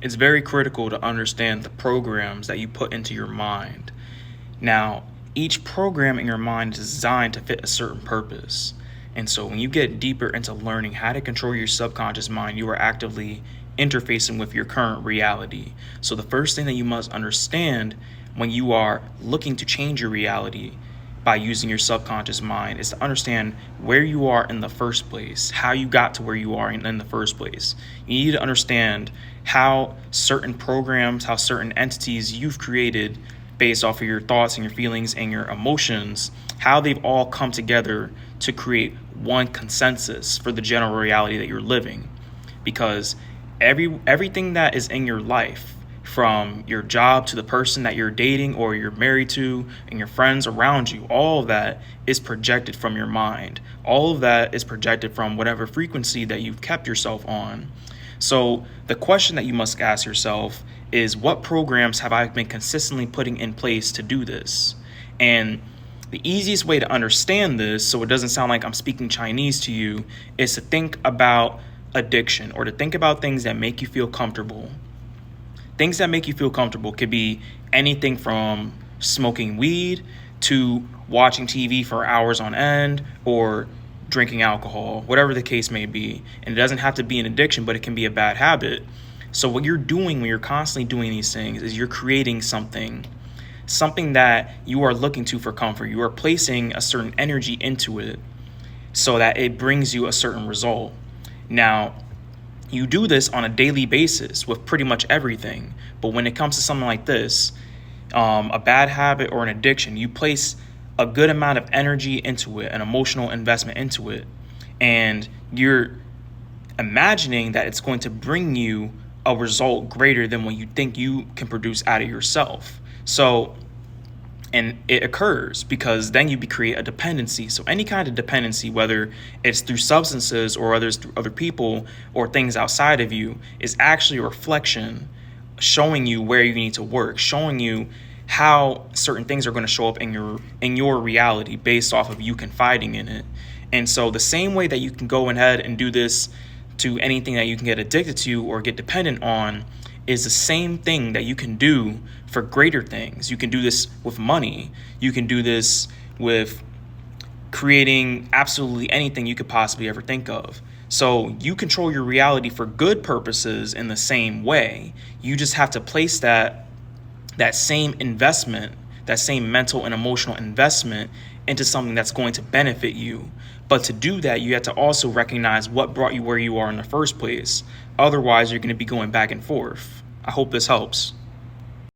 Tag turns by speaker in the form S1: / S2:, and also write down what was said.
S1: it's very critical to understand the programs that you put into your mind. Now, each program in your mind is designed to fit a certain purpose. And so when you get deeper into learning how to control your subconscious mind, you are actively interfacing with your current reality. So the first thing that you must understand when you are looking to change your reality by using your subconscious mind is to understand where you are in the first place, how you got to where you are in the first place. You need to understand how certain programs, how certain entities you've created based off of your thoughts and your feelings and your emotions, how they've all come together to create one consensus for the general reality that you're living. Because everything that is in your life, from your job to the person that you're dating or you're married to and your friends around you, all of that is projected from your mind. All of that is projected from whatever frequency that you've kept yourself on. So the question that you must ask yourself is, what programs have I been consistently putting in place to do this? And the easiest way to understand this, so it doesn't sound like I'm speaking Chinese to you, is to think about addiction, or to think about things that make you feel comfortable. Things that make you feel comfortable could be anything from smoking weed to watching TV for hours on end, or drinking alcohol, whatever the case may be. And it doesn't have to be an addiction, but it can be a bad habit. So what you're doing when you're constantly doing these things is you're creating something that you are looking to for comfort. You are placing a certain energy into it so that it brings you a certain result. Now, you do this on a daily basis with pretty much everything. But when it comes to something like this, a bad habit or an addiction, you place a good amount of energy into it, an emotional investment into it, and you're imagining that it's going to bring you a result greater than what you think you can produce out of yourself. So, and it occurs because then you create a dependency. So any kind of dependency, whether it's through substances or others through other people or things outside of you, is actually a reflection showing you where you need to work, showing you how certain things are going to show up in your reality based off of you confiding in it. And so the same way that you can go ahead and do this to anything that you can get addicted to or get dependent on is the same thing that you can do for greater things. You can do this with money. You can do this with creating absolutely anything you could possibly ever think of. So you control your reality for good purposes in the same way. You just have to place that same investment, that same mental and emotional investment into something that's going to benefit you. But to do that, you have to also recognize what brought you where you are in the first place. Otherwise, you're going to be going back and forth. I hope this helps.